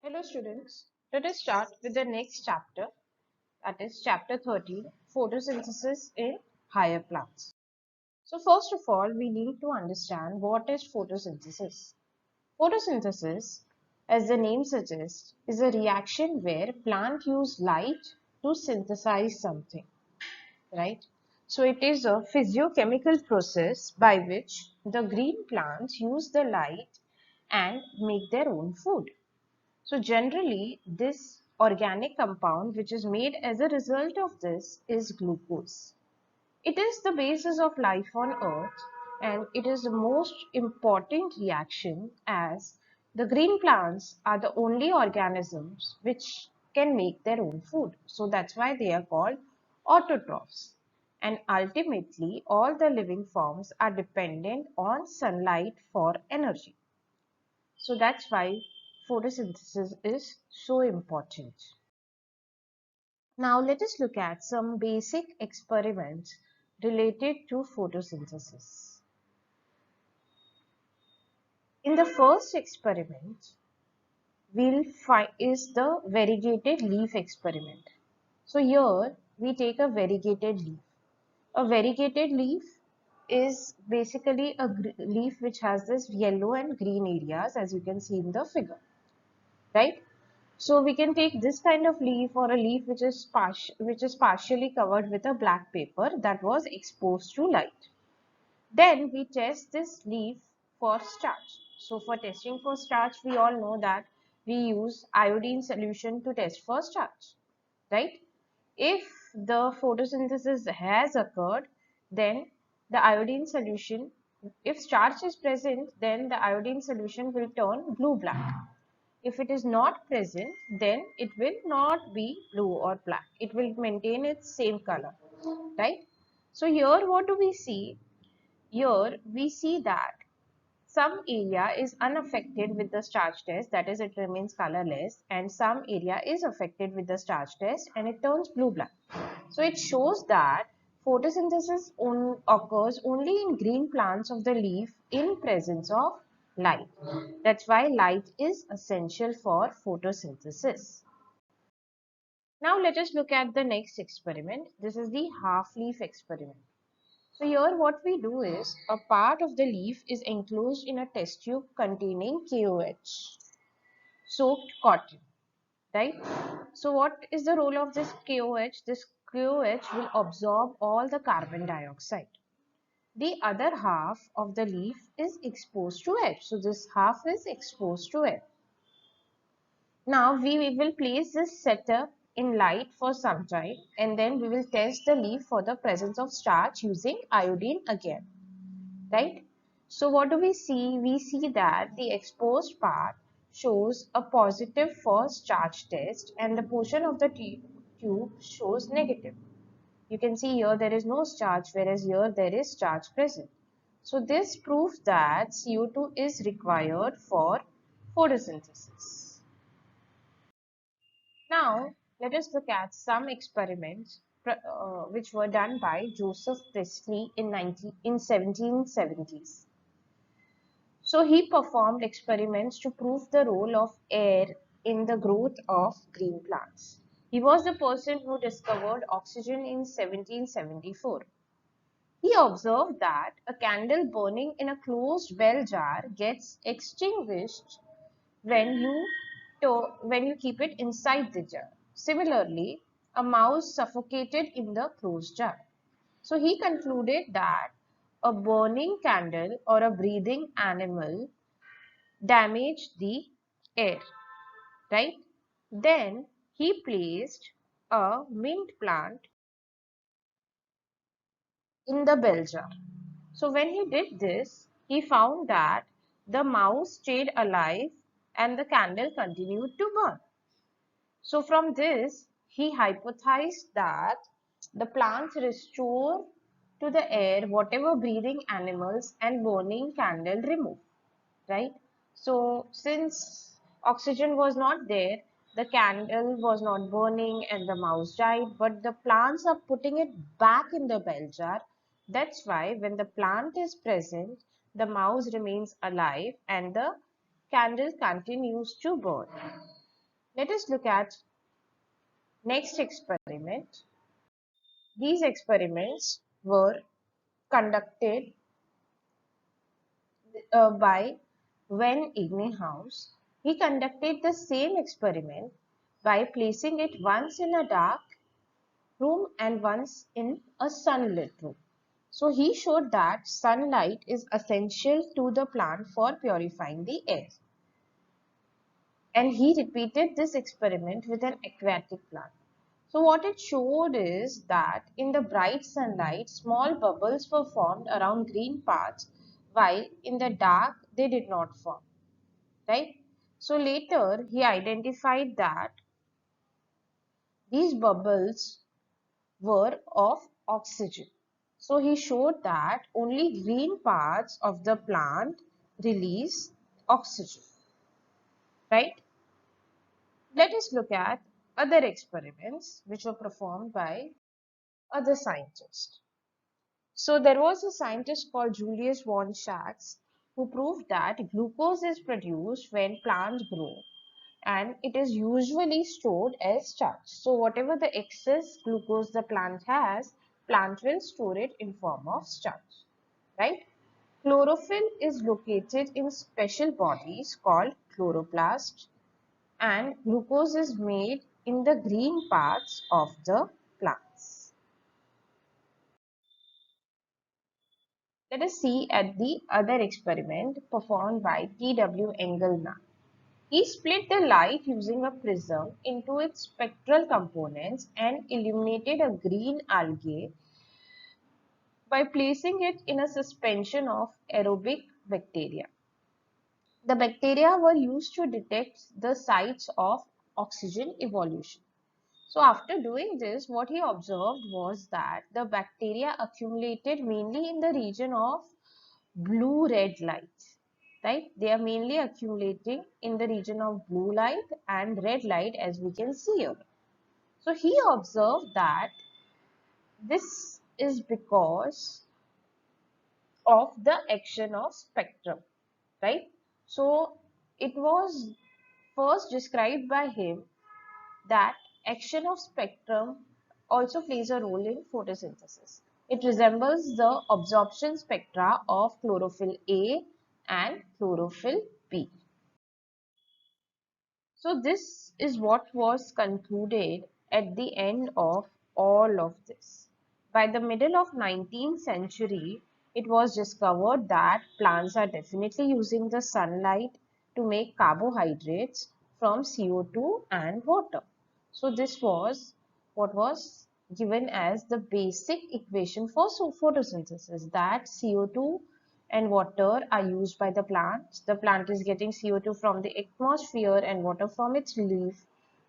Hello students, let us start with the next chapter, that is chapter 13, photosynthesis in higher plants. So first of all, we need to understand what is photosynthesis. Photosynthesis, as the name suggests, is a reaction where plant use light to synthesize something, right? So it is a physiochemical process by which the green plants use the light and make their own food. So generally, this organic compound which is made as a result of this is glucose. It is the basis of life on earth and it is the most important reaction as the green plants are the only organisms which can make their own food. So that's why they are called autotrophs. And ultimately, all the living forms are dependent on sunlight for energy. So that's why photosynthesis is so important. Now let us look at some basic experiments related to photosynthesis. In the first experiment, we'll find is the variegated leaf experiment. So here we take a variegated leaf. A variegated leaf is basically a leaf which has this yellow and green areas as you can see in the figure, right? So we can take this kind of leaf or a leaf which is partially covered with a black paper that was exposed to light. Then we test this leaf for starch. So for testing for starch, we all know that we use iodine solution to test for starch, right? If the photosynthesis has occurred, then the iodine solution, if starch is present, then the iodine solution will turn blue-black. If it is not present, then it will not be blue or black. It will maintain its same color, right? So here what do we see? Here we see that some area is unaffected with the starch test, that is it remains colorless, and some area is affected with the starch test and it turns blue-black. So it shows that photosynthesis occurs only in green plants of the leaf in presence of light. That's why light is essential for photosynthesis. Now let us look at the next experiment. This is the half leaf experiment. So here what we do is a part of the leaf is enclosed in a test tube containing KOH, soaked cotton, right? So what is the role of this KOH? This KOH will absorb all the carbon dioxide. The other half of the leaf is exposed to air. So this half is exposed to air. Now we will place this setup in light for some time and then we will test the leaf for the presence of starch using iodine again, right? So what do we see? We see that the exposed part shows a positive for starch test and the portion of the tube shows negative. You can see here there is no starch whereas here there is starch present. So this proves that CO2 is required for photosynthesis. Now let us look at some experiments which were done by Joseph Priestley in 1770s. So he performed experiments to prove the role of air in the growth of green plants. He was the person who discovered oxygen in 1774. He observed that a candle burning in a closed bell jar gets extinguished when when you keep it inside the jar. Similarly, a mouse suffocated in the closed jar. So he concluded that a burning candle or a breathing animal damaged the air, right? Then he placed a mint plant in the bell jar. So when he did this, he found that the mouse stayed alive and the candle continued to burn. So from this, he hypothesized that the plants restore to the air whatever breathing animals and burning candle remove, right? So since oxygen was not there, the candle was not burning and the mouse died, but the plants are putting it back in the bell jar. That's why when the plant is present, the mouse remains alive and the candle continues to burn. Let us look at next experiment. These experiments were conducted by Van Ingenhousz. He conducted the same experiment by placing it once in a dark room and once in a sunlit room. So he showed that sunlight is essential to the plant for purifying the air. And he repeated this experiment with an aquatic plant. So what it showed is that in the bright sunlight, small bubbles were formed around green parts, while in the dark they did not form, right? So later he identified that these bubbles were of oxygen. So he showed that only green parts of the plant release oxygen, right? Let us look at other experiments which were performed by other scientists. So there was a scientist called Julius von Sachs who proved that glucose is produced when plants grow and it is usually stored as starch. So whatever the excess glucose the plant has, plant will store it in form of starch, right? Chlorophyll is located in special bodies called chloroplasts, and glucose is made in the green parts of the plants. Let us see at the other experiment performed by T.W. Engelmann. He split the light using a prism into its spectral components and illuminated a green algae by placing it in a suspension of aerobic bacteria. The bacteria were used to detect the sites of oxygen evolution. So after doing this, what he observed was that the bacteria accumulated mainly in the region of blue-red light, right? They are mainly accumulating in the region of blue light and red light, as we can see here. So he observed that this is because of the action of spectrum, right? So it was first described by him that action of spectrum also plays a role in photosynthesis. It resembles the absorption spectra of chlorophyll A and chlorophyll B. So this is what was concluded at the end of all of this. By the middle of 19th century, it was discovered that plants are definitely using the sunlight to make carbohydrates from CO2 and water. So this was what was given as the basic equation for photosynthesis, that CO2 and water are used by the plant. The plant is getting CO2 from the atmosphere and water from its leaf,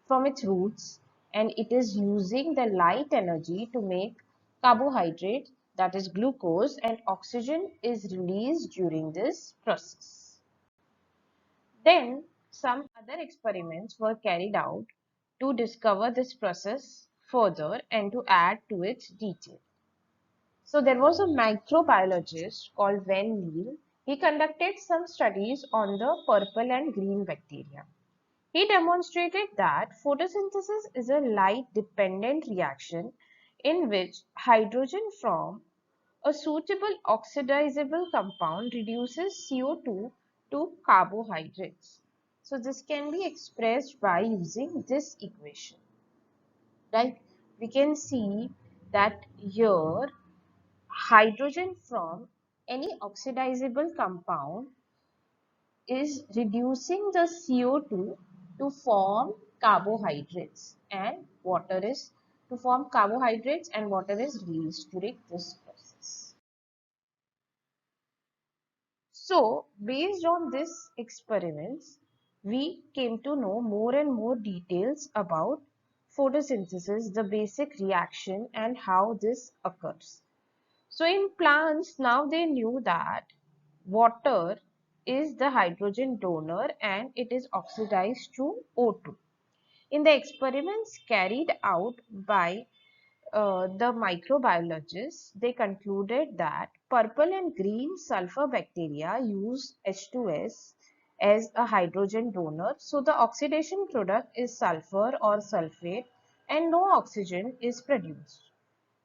from its roots, and it is using the light energy to make carbohydrate, that is glucose, and oxygen is released during this process. Then some other experiments were carried out to discover this process further and to add to its detail. So there was a microbiologist called Van Leeuw. He conducted some studies on the purple and green bacteria. He demonstrated that photosynthesis is a light-dependent reaction in which hydrogen from a suitable oxidizable compound reduces CO2 to carbohydrates. So this can be expressed by using this equation, right? We can see that here hydrogen from any oxidizable compound is reducing the CO2 to form carbohydrates, and water is to form carbohydrates, and water is released during this process. So based on this experiments, we came to know more and more details about photosynthesis, the basic reaction, and how this occurs. So in plants, now they knew that water is the hydrogen donor and it is oxidized to O2. In the experiments carried out by the microbiologists, they concluded that purple and green sulfur bacteria use H2S as a hydrogen donor. So the oxidation product is sulfur or sulfate and no oxygen is produced.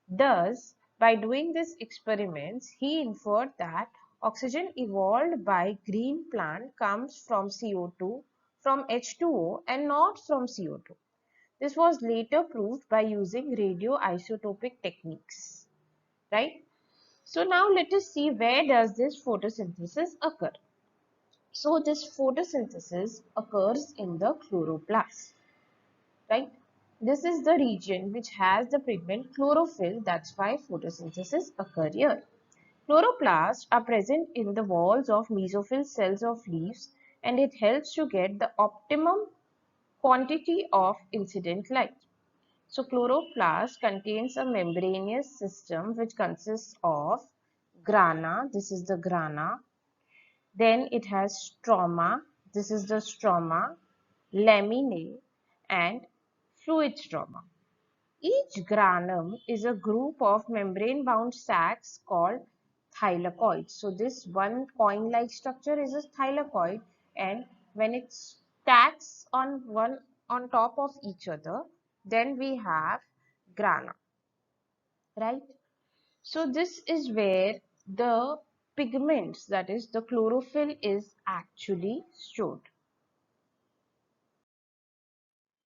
Thus, by doing these experiments, he inferred that oxygen evolved by green plant comes from CO2, from H2O and not from CO2. This was later proved by using radioisotopic techniques, right? So now let us see where does this photosynthesis occur. So this photosynthesis occurs in the chloroplast, right? This is the region which has the pigment chlorophyll. That's why photosynthesis occur here. Chloroplasts are present in the walls of mesophyll cells of leaves, and it helps to get the optimum quantity of incident light. So chloroplast contains a membranous system which consists of grana, this is the grana, then it has stroma, this is the stroma, laminae and fluid stroma. Each granum is a group of membrane-bound sacs called thylakoids. So this one coin-like structure is a thylakoid, and when it stacks on top of each other, then we have grana, right? So this is where the pigments, that is the chlorophyll, is actually stored.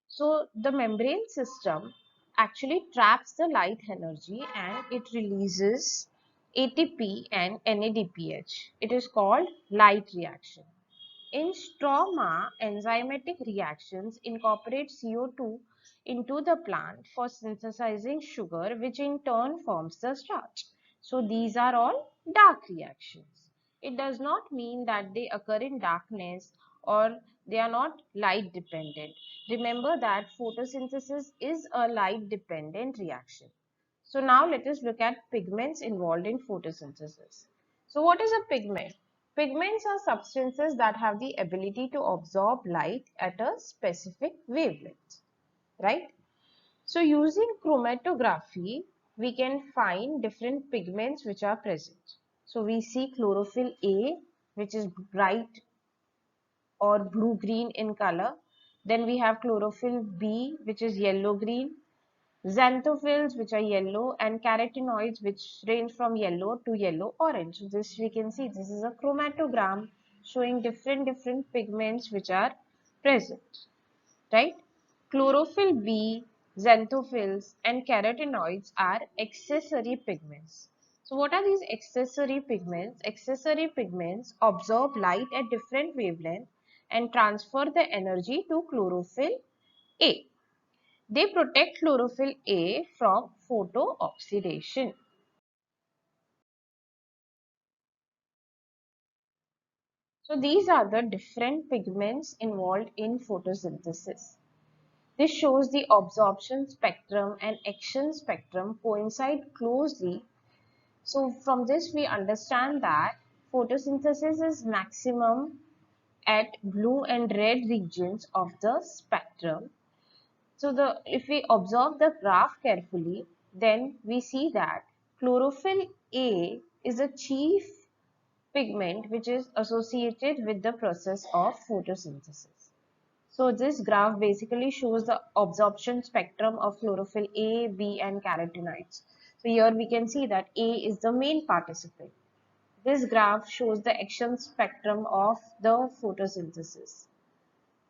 So the membrane system actually traps the light energy and it releases ATP and NADPH. It is called light reaction. In stroma, enzymatic reactions incorporate CO2 into the plant for synthesizing sugar, which in turn forms the starch. So these are all dark reactions. It does not mean that they occur in darkness or they are not light dependent. Remember that photosynthesis is a light dependent reaction. So now let us look at pigments involved in photosynthesis. So what is a pigment? Pigments are substances that have the ability to absorb light at a specific wavelength, right? So using chromatography, we can find different pigments which are present. So we see chlorophyll A, which is bright or blue-green in color. Then we have chlorophyll B, which is yellow-green. Xanthophylls, which are yellow, and carotenoids, which range from yellow to yellow-orange. So this we can see, this is a chromatogram showing different pigments which are present, right? Chlorophyll B, xanthophylls, and carotenoids are accessory pigments. So what are these accessory pigments? Accessory pigments absorb light at different wavelengths and transfer the energy to chlorophyll A. They protect chlorophyll A from photooxidation. So these are the different pigments involved in photosynthesis. This shows the absorption spectrum and action spectrum coincide closely. So from this we understand that photosynthesis is maximum at blue and red regions of the spectrum. So if we observe the graph carefully, then we see that chlorophyll A is a chief pigment which is associated with the process of photosynthesis. So this graph basically shows the absorption spectrum of chlorophyll A, B and carotenoids. So here we can see that A is the main participant. This graph shows the action spectrum of the photosynthesis.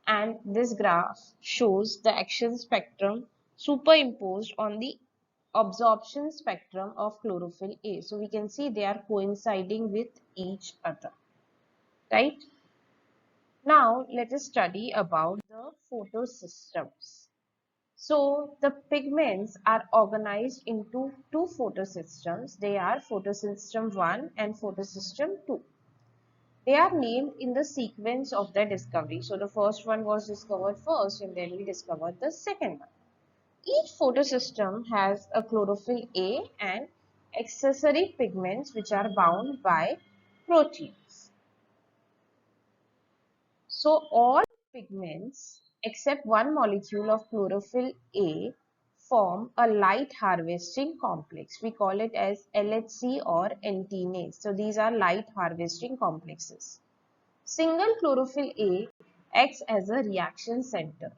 And this graph shows the action spectrum superimposed on the absorption spectrum of chlorophyll A. So we can see they are coinciding with each other, right? Now let us study about the photosystems. So the pigments are organized into two photosystems. They are photosystem 1 and photosystem 2. They are named in the sequence of their discovery. So the first one was discovered first and then we discovered the second one. Each photosystem has a chlorophyll A and accessory pigments which are bound by proteins. So all pigments except one molecule of chlorophyll A form a light harvesting complex. We call it as LHC or antenase. So these are light harvesting complexes. Single chlorophyll A acts as a reaction center.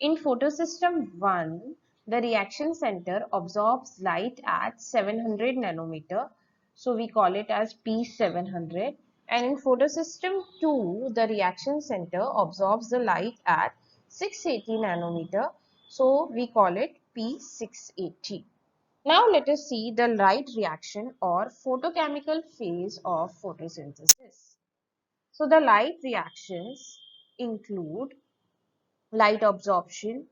In photosystem 1, the reaction center absorbs light at 700 nanometer, so we call it as P700. And in photosystem 2, the reaction center absorbs the light at 680 nanometer, so we call it P680. Now let us see the light reaction or photochemical phase of photosynthesis. So the light reactions include light absorption,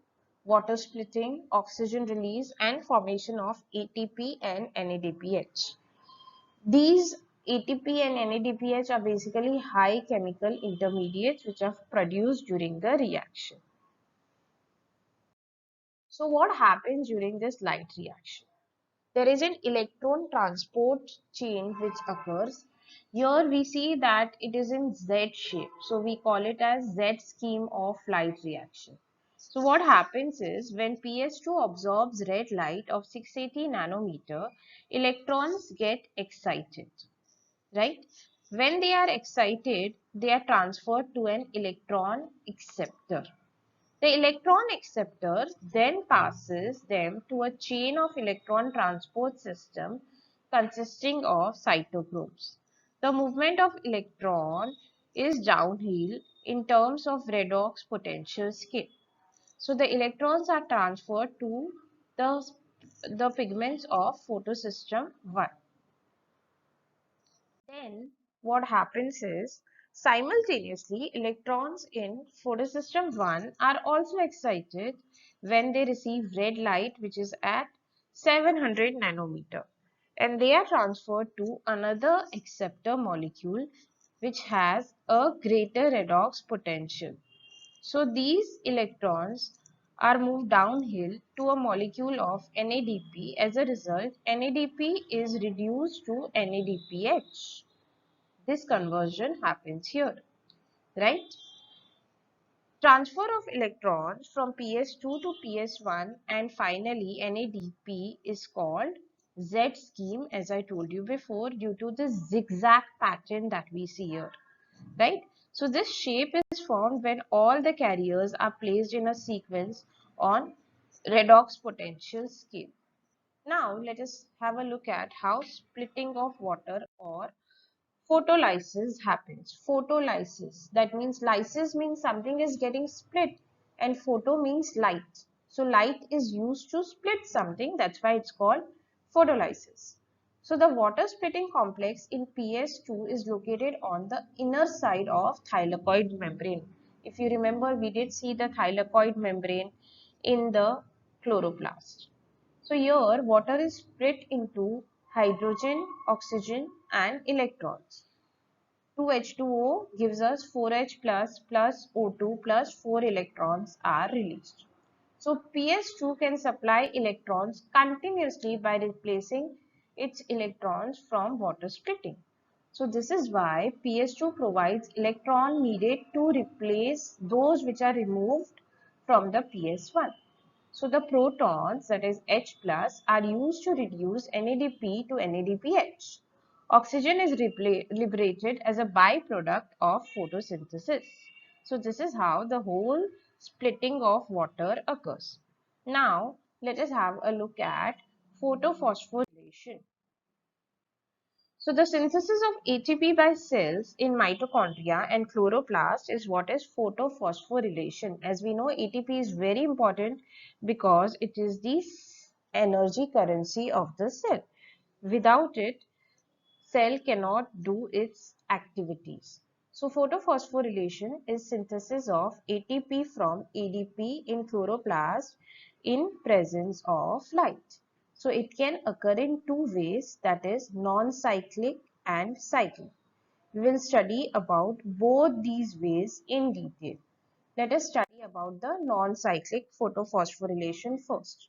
water splitting, oxygen release, and formation of ATP and NADPH. These ATP and NADPH are basically high chemical intermediates which are produced during the reaction. So what happens during this light reaction? There is an electron transport chain which occurs. Here we see that it is in Z shape. So we call it as Z scheme of light reaction. So what happens is when PS2 absorbs red light of 680 nanometer, electrons get excited, right? When they are excited, they are transferred to an electron acceptor. The electron acceptor then passes them to a chain of electron transport system consisting of cytochromes. The movement of electron is downhill in terms of redox potential scale. So the electrons are transferred to the pigments of photosystem 1. Then what happens is simultaneously electrons in photosystem 1 are also excited when they receive red light which is at 700 nanometer, and they are transferred to another acceptor molecule which has a greater redox potential. So these electrons are moved downhill to a molecule of NADP. As a result, NADP is reduced to NADPH. This conversion happens here, right? Transfer of electrons from PS2 to PS1 and finally NADP is called Z scheme, as I told you before, due to the zigzag pattern that we see here, right? So this shape is formed when all the carriers are placed in a sequence on redox potential scale. Now let us have a look at how splitting of water or photolysis happens. Photolysis, that means lysis means something is getting split and photo means light. So light is used to split something, that's why it's called photolysis. So the water splitting complex in PS2 is located on the inner side of thylakoid membrane. If you remember, we did see the thylakoid membrane in the chloroplast. So here water is split into hydrogen, oxygen and electrons. 2H2O gives us 4H plus O2 plus 4 electrons are released. So PS2 can supply electrons continuously by replacing its electrons from water splitting. So this is why PS2 provides electron needed to replace those which are removed from the PS1. So the protons, that is H plus, are used to reduce NADP to NADPH. Oxygen is liberated as a byproduct of photosynthesis. So this is how the whole splitting of water occurs. Now let us have a look at photophosphorylation. So the synthesis of ATP by cells in mitochondria and chloroplast is what is photophosphorylation. As we know, ATP is very important because it is the energy currency of the cell. Without it, cell cannot do its activities. So photophosphorylation is synthesis of ATP from ADP in chloroplast in presence of light. So it can occur in two ways, that is non-cyclic and cyclic. We will study about both these ways in detail. Let us study about the non-cyclic photophosphorylation first.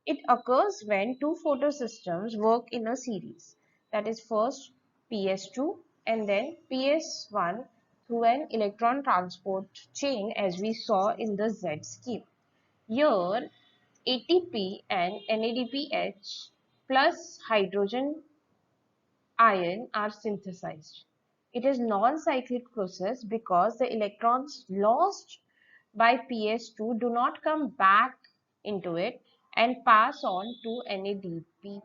It occurs when two photosystems work in a series. That is first PS2 and then PS1 through an electron transport chain as we saw in the Z scheme. Here ATP and NADPH plus hydrogen ion are synthesized. It is non-cyclic process because the electrons lost by PS2 do not come back into it and pass on to NADP+.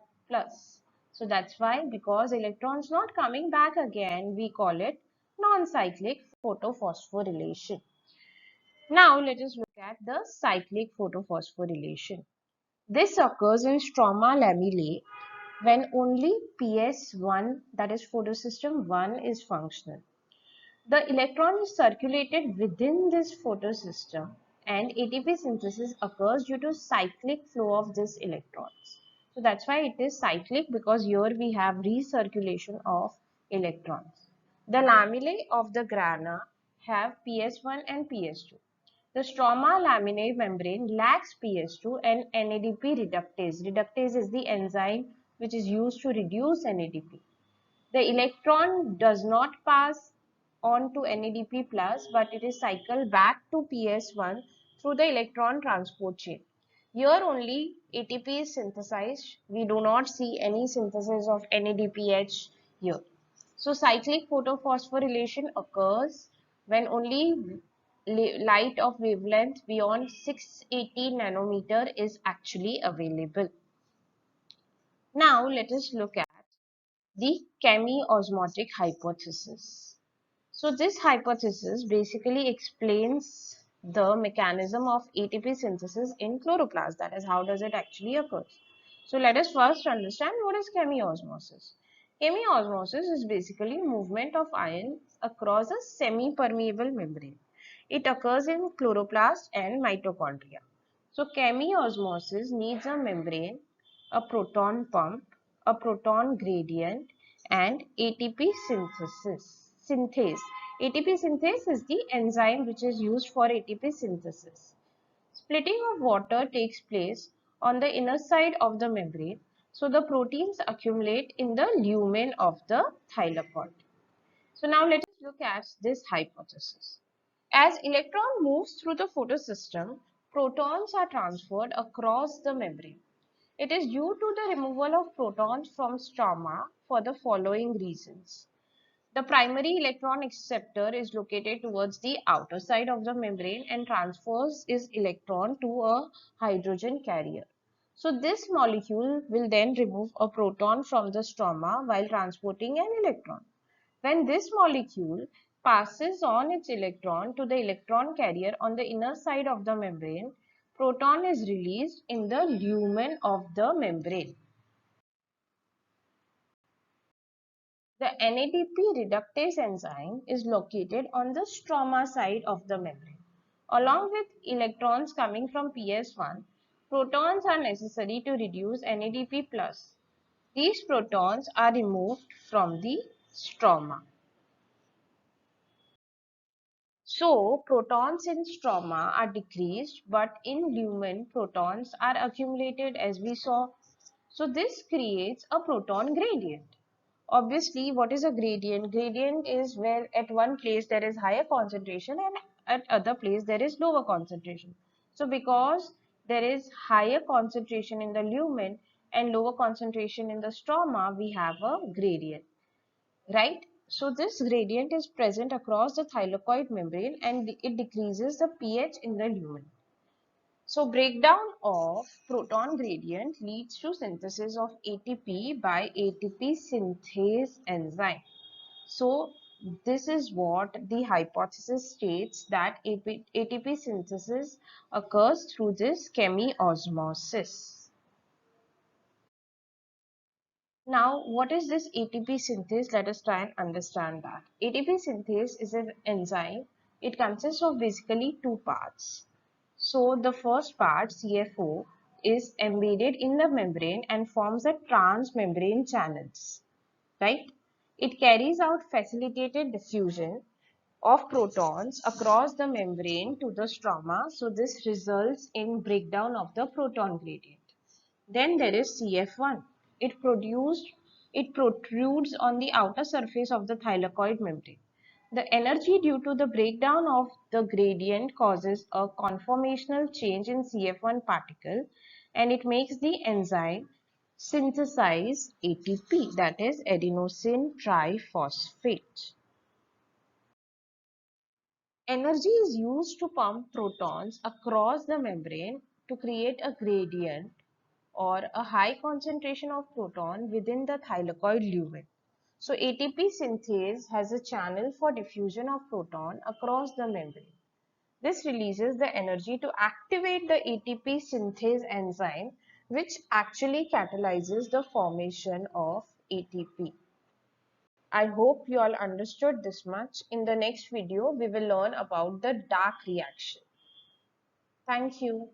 So that's why, because electrons not coming back again, we call it non-cyclic photophosphorylation. Now let us look at the cyclic photophosphorylation. This occurs in stroma lamellae when only PS1, that is photosystem 1, is functional. The electron is circulated within this photosystem and ATP synthesis occurs due to cyclic flow of these electrons. So that's why it is cyclic, because here we have recirculation of electrons. The lamellae of the grana have PS1 and PS2. The stroma laminae membrane lacks PS2 and NADP reductase. Reductase is the enzyme which is used to reduce NADP. The electron does not pass on to NADP+, but it is cycled back to PS1 through the electron transport chain. Here only ATP is synthesized. We do not see any synthesis of NADPH here. So cyclic photophosphorylation occurs when only light of wavelength beyond 680 nanometer is actually available. Now let us look at the chemiosmotic hypothesis. So this hypothesis basically explains the mechanism of ATP synthesis in chloroplast, that is, how does it actually occur. So let us first understand what is chemiosmosis. Chemiosmosis is basically movement of ions across a semi-permeable membrane. It occurs in chloroplast and mitochondria. So chemiosmosis needs a membrane, a proton pump, a proton gradient, and ATP synthase. ATP synthase is the enzyme which is used for ATP synthesis. Splitting of water takes place on the inner side of the membrane, so the proteins accumulate in the lumen of the thylakoid. So now let us look at this hypothesis. As electron moves through the photosystem, protons are transferred across the membrane. It is due to the removal of protons from stroma for the following reasons. The primary electron acceptor is located towards the outer side of the membrane and transfers its electron to a hydrogen carrier. So this molecule will then remove a proton from the stroma while transporting an electron. When this molecule passes on its electron to the electron carrier on the inner side of the membrane, proton is released in the lumen of the membrane. The NADP reductase enzyme is located on the stroma side of the membrane. Along with electrons coming from PS1, protons are necessary to reduce NADP+. These protons are removed from the stroma. So, protons in stroma are decreased, but in lumen, protons are accumulated, as we saw. So, this creates a proton gradient. Obviously, what is a gradient? Gradient is where at one place there is higher concentration and at other place there is lower concentration. So, because there is higher concentration in the lumen and lower concentration in the stroma, we have a gradient, right? So this gradient is present across the thylakoid membrane and it decreases the pH in the lumen. So breakdown of proton gradient leads to synthesis of ATP by ATP synthase enzyme. So this is what the hypothesis states, that ATP synthesis occurs through this chemiosmosis. Now, what is this ATP synthase? Let us try and understand that. ATP synthase is an enzyme. It consists of basically two parts. So, the first part, CFO, is embedded in the membrane and forms a transmembrane channels, right? It carries out facilitated diffusion of protons across the membrane to the stroma. So, this results in breakdown of the proton gradient. Then there is CF1. It protrudes on the outer surface of the thylakoid membrane. The energy due to the breakdown of the gradient causes a conformational change in CF1 particle, and it makes the enzyme synthesize ATP, that is adenosine triphosphate. Energy is used to pump protons across the membrane to create a gradient or a high concentration of proton within the thylakoid lumen. So ATP synthase has a channel for diffusion of proton across the membrane. This releases the energy to activate the ATP synthase enzyme, which actually catalyzes the formation of ATP. I hope you all understood this much. In the next video, we will learn about the dark reaction. Thank you.